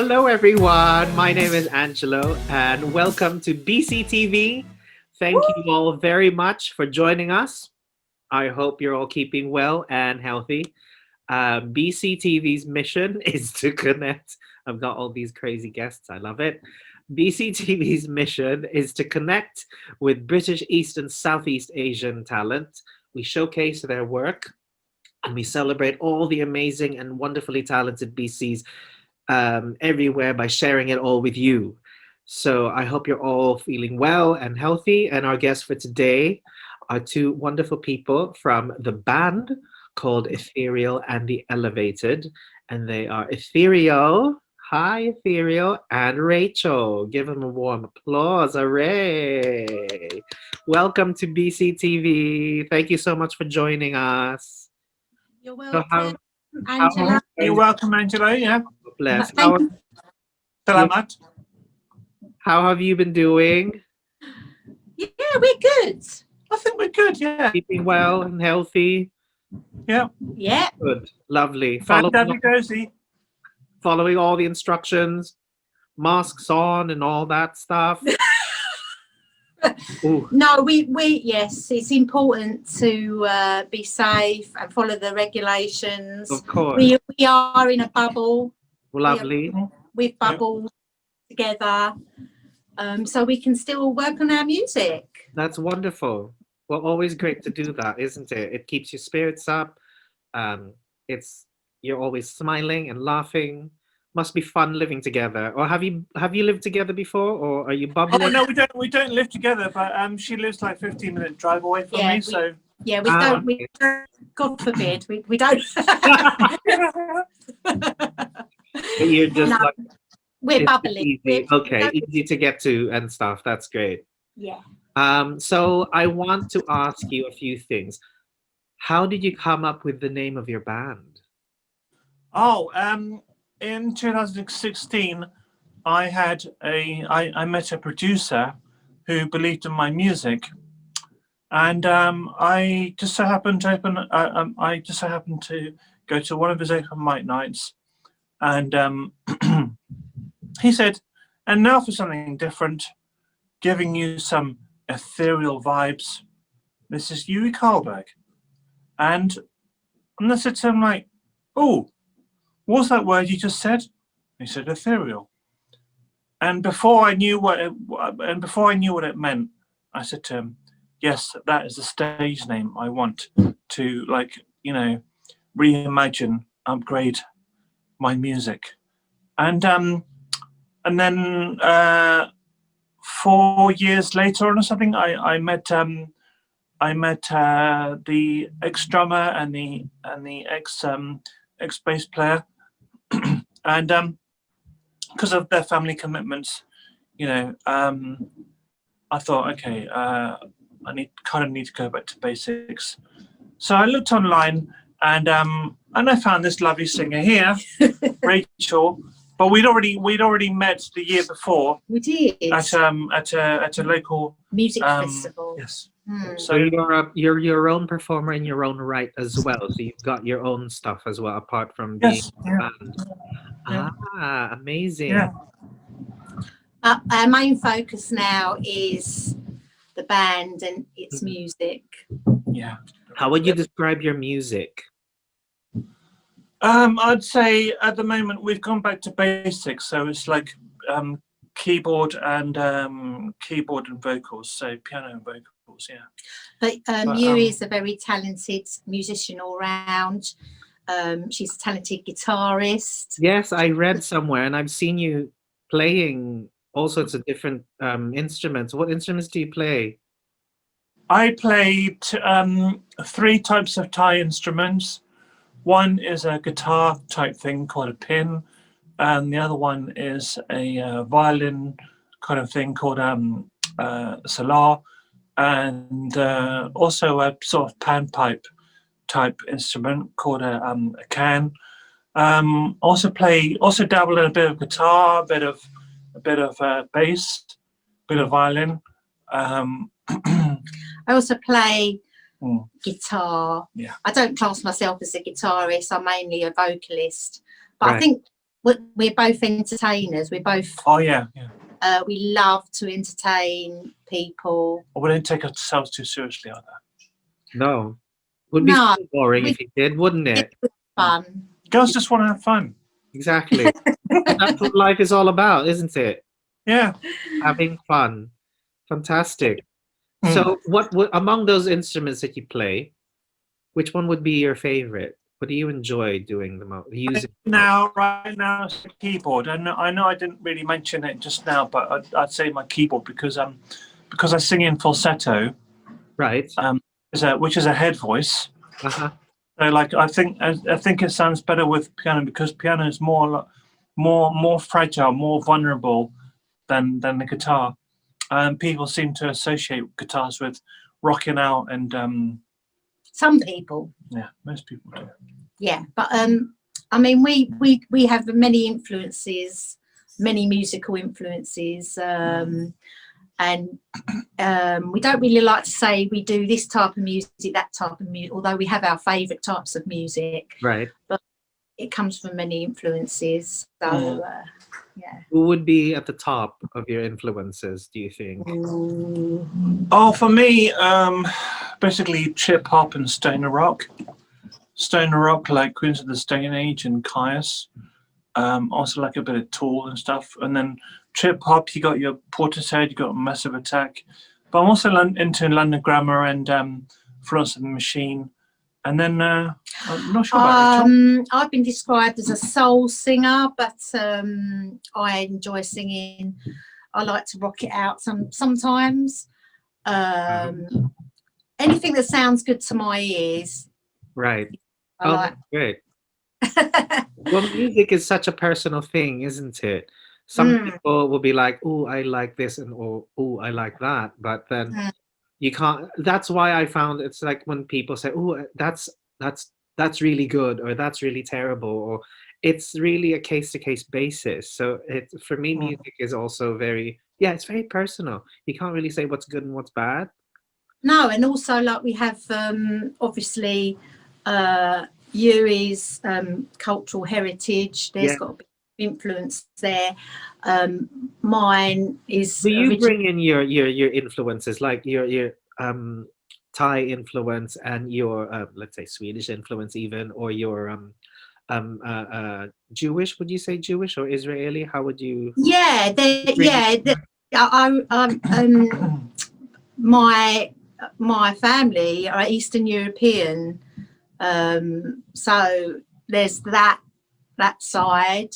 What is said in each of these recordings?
Hello, everyone. My name is Angelo, and welcome to BESEATV. Thank you all very much for joining us. I hope you're all keeping well and healthy. BESEATV's mission is to connect. I've got all these crazy guests. I love it. BESEATV's mission is to connect with British East and Southeast Asian talent. We showcase their work and we celebrate all the amazing and wonderfully talented BCs everywhere by sharing it all with you. So I hope you're all feeling well and healthy. And our guests for today are two wonderful people from the band called Ethereal and the Elevated. And they are Ethereal. Hi, Ethereal, and Rachel. Give them a warm applause. Hooray! Welcome to BESEATV. Thank you so much for joining us. You're So welcome, Angela. You're welcome, Angela. Yeah. Bless. Thank you. Salamat. How have you been doing? Yeah, we're good. I think we're good. Yeah. Keeping well and healthy? Yeah. Yeah. Good. Lovely. Following Following all the instructions, masks on and all that stuff. Ooh. No, yes, it's important to be safe and follow the regulations. Of course. We are in a bubble. Lovely. We've bubbled together, so we can still work on our music. That's wonderful. Well, always great to do that, isn't it? It keeps your spirits up. You're always smiling and laughing. Must be fun living together. Or have you lived together before, or are you bubbling? Oh no, we don't live together, but she lives like 15-minute drive away from me. So yeah, we don't. We God forbid we don't. But you're just No, like we're it's bubbly. easy. Okay, easy to get to and stuff. That's great. Yeah. So I want to ask you a few things. How did you come up with the name of your band? In 2016, I met a producer who believed in my music, and I just so happened to go to one of his open mic nights, and he said, "And now for something different, giving you some ethereal vibes. This is Yuri Karlberg." And I said to him, like, "Oh, what's that word you just said?" He said, "Ethereal." And before I knew what it meant, I said to him, "Yes, that is the stage name I want to, like, reimagine, upgrade my music." And then 4 years later or something, I met the ex drummer and the ex bass player, and because of their family commitments, I thought, okay, I need to go back to basics. So I looked online, and I found this lovely singer here, Rachel. But we'd already met the year before. We did at a local music festival. Yes. So you're your own performer in your own right as well. So you've got your own stuff as well, apart from being a band. Yeah. Ah, amazing. Yeah. Our main focus now is the band and its music. Yeah. How would you describe your music? I'd say at the moment we've gone back to basics, so it's like keyboard and vocals, so piano and vocals, yeah. But Yuri is a very talented musician all round. She's a talented guitarist. Yes, I read somewhere, and I've seen you playing all sorts of different instruments. What instruments do you play? I played 3 types of Thai instruments. One is a guitar type thing called a pin, and the other one is a violin kind of thing called salar, and also a sort of panpipe type instrument called a can. Also dabble in a bit of guitar, a bit of bass, a bit of violin. I also play guitar. Yeah. I don't class myself as a guitarist. I'm mainly a vocalist, but Right. I think we're both entertainers. We're both. Oh yeah. We love to entertain people. We don't take ourselves too seriously either. No. Would be No, so boring if you did, wouldn't it? It's fun. Girls just want to have fun. Exactly. That's what life is all about, isn't it? Yeah. Having fun. Fantastic. Mm. So what among those instruments that you play, which one would be your favorite? What do you enjoy doing the most? Using Right now, it's the keyboard. And I know I didn't really mention it just now, but I'd say my keyboard because I sing in falsetto, right. which is a head voice. Uh-huh. So like I think it sounds better with piano because piano is more fragile, more vulnerable than the guitar. People seem to associate guitars with rocking out and Some people. yeah, most people do. Yeah, but I mean, we have many influences, many musical influences, and we don't really like to say we do this type of music, that type of music, although we have our favourite types of music. Right. But it comes from many influences. So, yeah. Who would be at the top of your influences, do you think? Oh, for me, basically trip hop and stoner rock. Stoner rock like Queens of the Stone Age and Caius. Also like a bit of Tool and stuff. And then trip hop, you got your Portishead, you got Massive Attack. But I'm also into London Grammar and Florence and the Machine. And then I'm not sure about I've been described as a soul singer, but I enjoy singing. I like to rock it out sometimes. Anything that sounds good to my ears. Right. I like. Great. Well, music is such a personal thing, isn't it? Some people will be like, "Oh, I like this," and "Oh, I like that," but then you can't. That's why I found it's like when people say, "Oh, that's really good," or "That's really terrible," or it's really a case-to-case basis. So for me, music is also it's very personal. You can't really say what's good and what's bad. No, and also like we have obviously Yuri's cultural heritage. There's got a big influence there. Mine is. Do you bring in your influences, like your Thai influence and your let's say Swedish influence even, or your Jewish? Would you say Jewish or Israeli? How would you? Yeah, my family are Eastern European, so there's that side,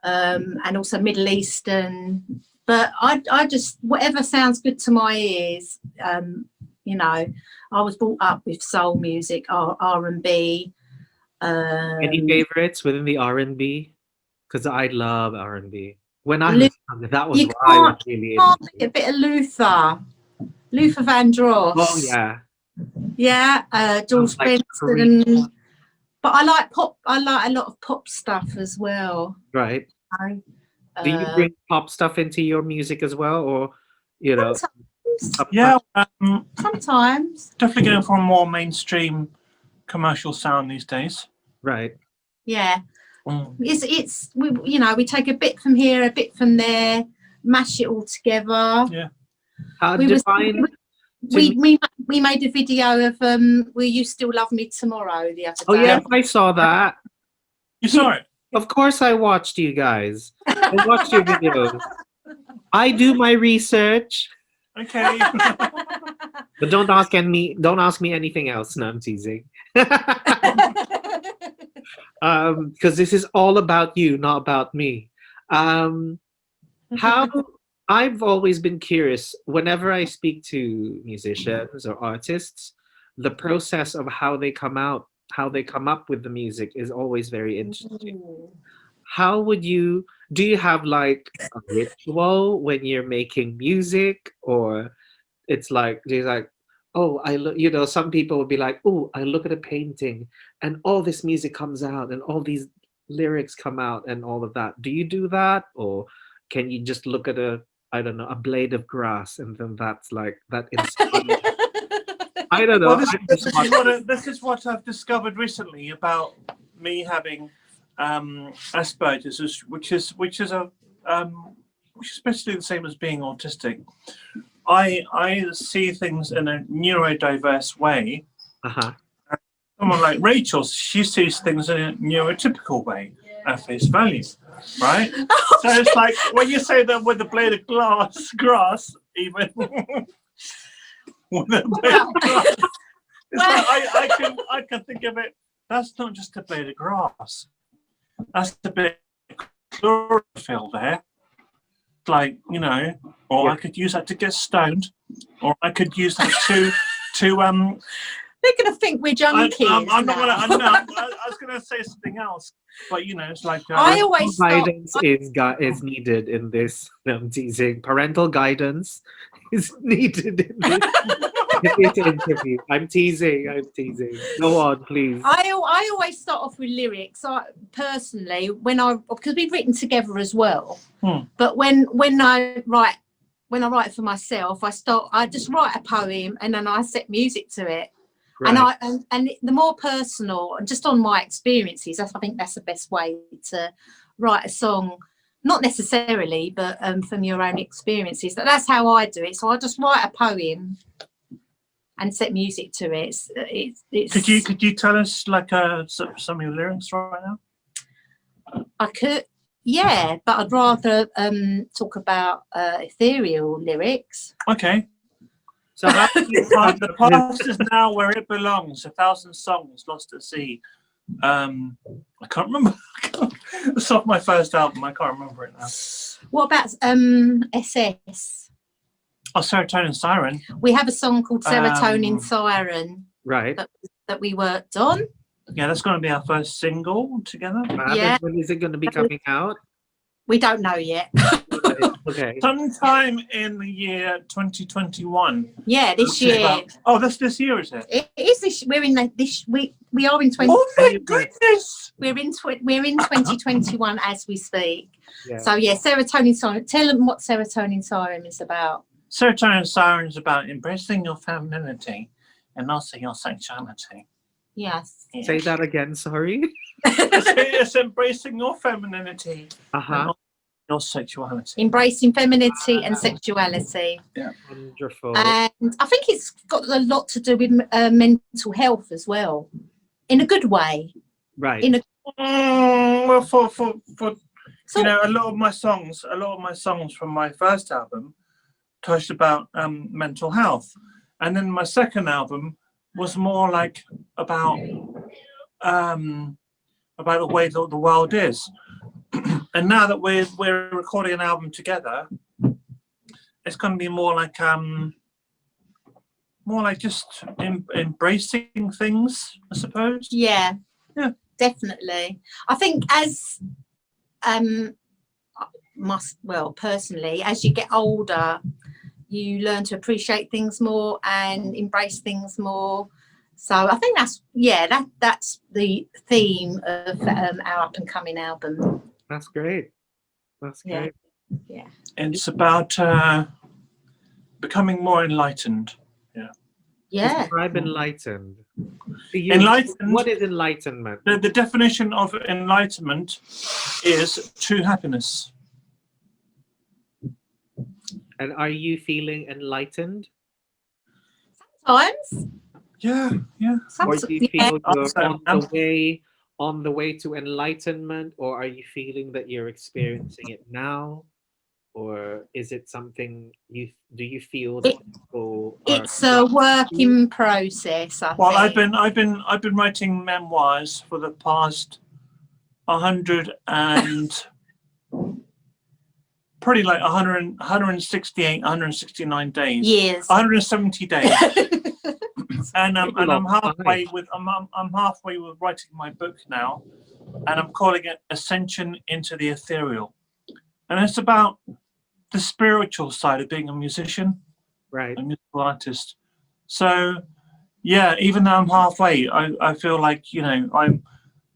and also Middle Eastern. But I just whatever sounds good to my ears. You know, I was brought up with soul music, R&B. Any favorites within the R&B? Because I love R&B. When I was younger, that was what I was really into. A bit of Luther Vandross. Oh yeah. Yeah, George Benson. But I like pop. I like a lot of pop stuff as well. Right. Do you bring pop stuff into your music as well, or you know? Yeah, sometimes. Definitely going for a more mainstream commercial sound these days. Right. Yeah. It's we take a bit from here, a bit from there, mash it all together. Yeah. We made a video of Will You Still Love Me Tomorrow the other day. Oh yeah, I saw that. You saw it? Of course I watched you guys. I watched your videos. I do my research. Okay. But don't ask me anything else. No, I'm teasing. Because this is all about you, not about me. How I've always been curious whenever I speak to musicians or artists, the process of how they come up with the music is always very interesting. How would do you have like a ritual when you're making music, or it's like, oh, I look, some people would be like, oh, I look at a painting and all this music comes out and all these lyrics come out and all of that. Do you do that? Or can you just look at a blade of grass and then that's like that inspires? I don't know. Well, this is what I've discovered recently about me having Asperger's, which is basically the same as being autistic. I see things in a neurodiverse way. Someone like Rachel, she sees things in a neurotypical way at face value, right? So it's like when you say that with a blade of grass, even with a blade of grass, it's like I can think of it. That's not just a blade of grass. That's a bit of chlorophyll there. Like, you know, or I could use that to get stoned, or I could use that to They're going to think we're junkies. I'm not gonna. I was going to say something else, but you know, it's like I always guidance is needed in this. I'm teasing. Parental guidance is needed in this interview. I'm teasing. Go on, please. I always start off with lyrics. Personally, because we've written together as well. But when I write for myself, I just write a poem and then I set music to it. Right. And the more personal, just on my experiences, I think that's the best way to write a song. Not necessarily, but from your own experiences. That's how I do it. So I just write a poem and set music to it. It's Could you tell us like some of your lyrics right now? I could, yeah, but I'd rather talk about ethereal lyrics. Okay. So the past is now where it belongs. 1,000 songs lost at sea. I can't remember. It's off my first album. I can't remember it now. What about SS? Oh, Serotonin Siren. We have a song called Serotonin Siren. Right. That we worked on. Yeah, that's going to be our first single together. Yeah. When is it going to be coming out? We don't know yet. Okay. Sometime in the year 2021. Yeah, this year. Oh, that's this year, is it? It is this. We're in this. We are in 20. Oh my goodness! We're in 2021 as we speak. Yeah. So yeah, Serotonin Siren. Tell them what Serotonin Siren is about. Serotonin Siren is about embracing your femininity and also your sexuality. Yes. Yeah. Say that again. Sorry. It's embracing your femininity. Your sexuality. Embracing femininity and sexuality. Yeah. Wonderful. And I think it's got a lot to do with mental health as well, in a good way. Right. Well, for you know, a lot of my songs from my first album touched about mental health, and then my second album was more like about the way that the world is. And now that we're recording an album together, it's going to be more like just embracing things, I suppose. Yeah, definitely. I think personally, as you get older, you learn to appreciate things more and embrace things more. So I think that's the theme of our up and coming album. That's great. That's great. Yeah. It's about becoming more enlightened. Yeah. Yeah. Describe enlightened. Enlightened. What is enlightenment? The definition of enlightenment is true happiness. And are you feeling enlightened? Sometimes. Yeah. Or do you feel you're on the way to enlightenment, or are you feeling that you're experiencing it now, or is it something do you feel that it's a work in process? I think. I've been writing memoirs for the past 169 days. Years. 170 days. And I'm halfway with writing my book now, and I'm calling it Ascension into the Ethereal, and it's about the spiritual side of being a musician, right? A musical artist. So yeah, even though I'm halfway, I feel like, you know,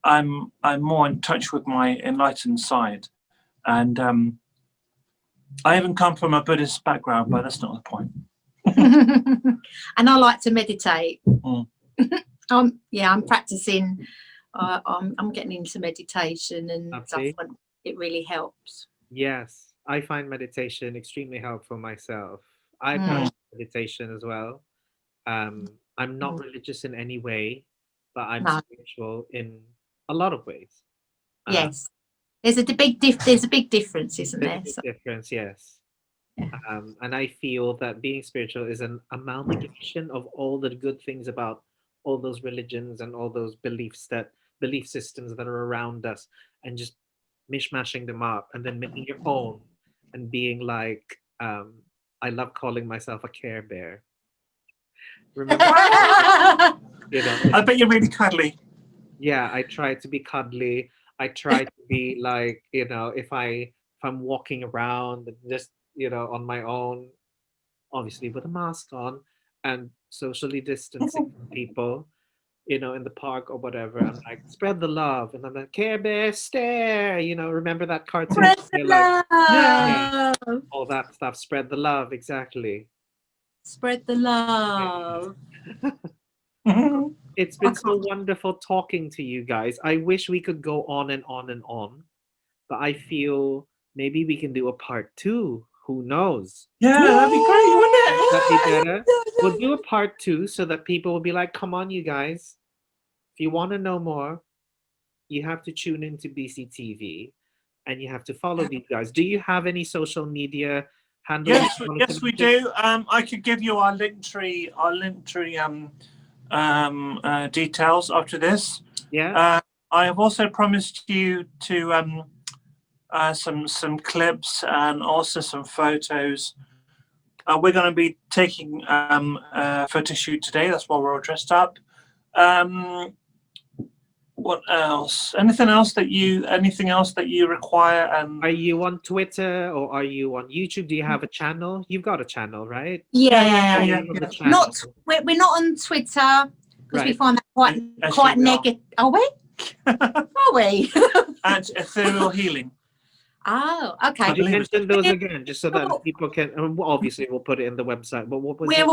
I'm more in touch with my enlightened side, and I even come from a Buddhist background, but that's not the point. And I like to meditate. I'm practicing. I'm getting into meditation and stuff, Lovely. and it really helps. Yes, I find meditation extremely helpful myself. I Mm. practice meditation as well. I'm not Mm. religious in any way, but I'm No. spiritual in a lot of ways. Yes, there's a big difference, isn't There's a there? big So, difference, yes. yeah. And I feel that being spiritual is an amalgamation of all the good things about all those religions and all those belief systems that are around us, and just mishmashing them up and then making your own, and being like, I love calling myself a Care Bear. Remember, you know, I bet you're really cuddly. yeah, I try to be cuddly. I try to be like, if I'm walking around and just, on my own, obviously with a mask on and socially distancing from people, in the park or whatever. I'm like, spread the love. And I'm like, Care Bear, stare. Remember that cartoon? Spread the They're like, yeah, love. all that stuff. Spread the love. Exactly. Spread the love. It's been so wonderful talking to you guys. I wish we could go on and on and on, but I feel maybe we can do a part 2. Who knows? Yeah, that'd be great, wouldn't it? That'd be better. We'll do a part 2 so that people will be like, come on, you guys. If you want to know more, you have to tune into BCTV and you have to follow these guys. Do you have any social media handles? Yes, we do. I could give you our link tree details after this. Yeah. I have also promised you to some clips and also some photos. We're going to be taking a photo shoot today. That's why we're all dressed up. What else? Anything else that you require? Are you on Twitter or are you on YouTube? Do you have a channel? You've got a channel, right? Yeah. Not. We're not on Twitter because we Right. find that quite negative. Are we? Are we? And Ethereal Healing. Oh, okay. Could you mention those again, just so that people can? Obviously, we'll put it in the website. But what was we're it?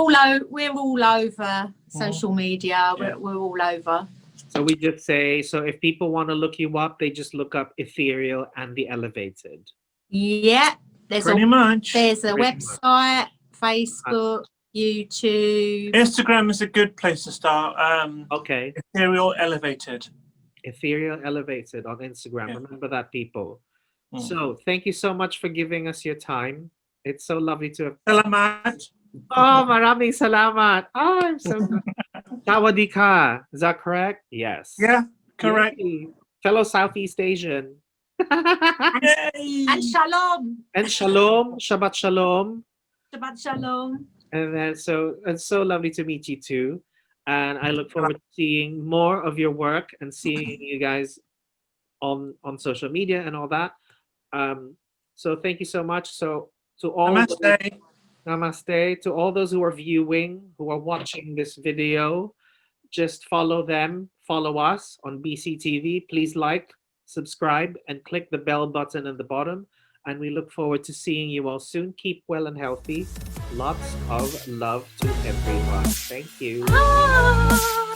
we're all over social media. Yeah. We're all over. So we just say, so if people want to look you up, they just look up Ethereal and the Elevated. Yeah, there's Pretty much. There's a website, Facebook, YouTube. Instagram is a good place to start. Okay. Ethereal Elevated. Ethereal Elevated on Instagram. Yeah. Remember that, people. So thank you so much for giving us your time. It's so lovely to have. Salamat. Oh, maraming salamat. Oh, I'm so good. Sawadee ka. Is that correct? Yes. Yeah, correct. Yay. Fellow Southeast Asian. Yay. And shalom. And shalom. Shabbat shalom. Shabbat shalom. And then so it's so lovely to meet you too. And I look forward to seeing more of your work and seeing you guys on social media and all that. So thank you so much. So to all Namaste. To all those who are viewing, who are watching this video, just follow them, follow us on BCTV. Please like, subscribe, and click the bell button at the bottom. And we look forward to seeing you all soon. Keep well and healthy. Lots of love to everyone. Thank you. Ah.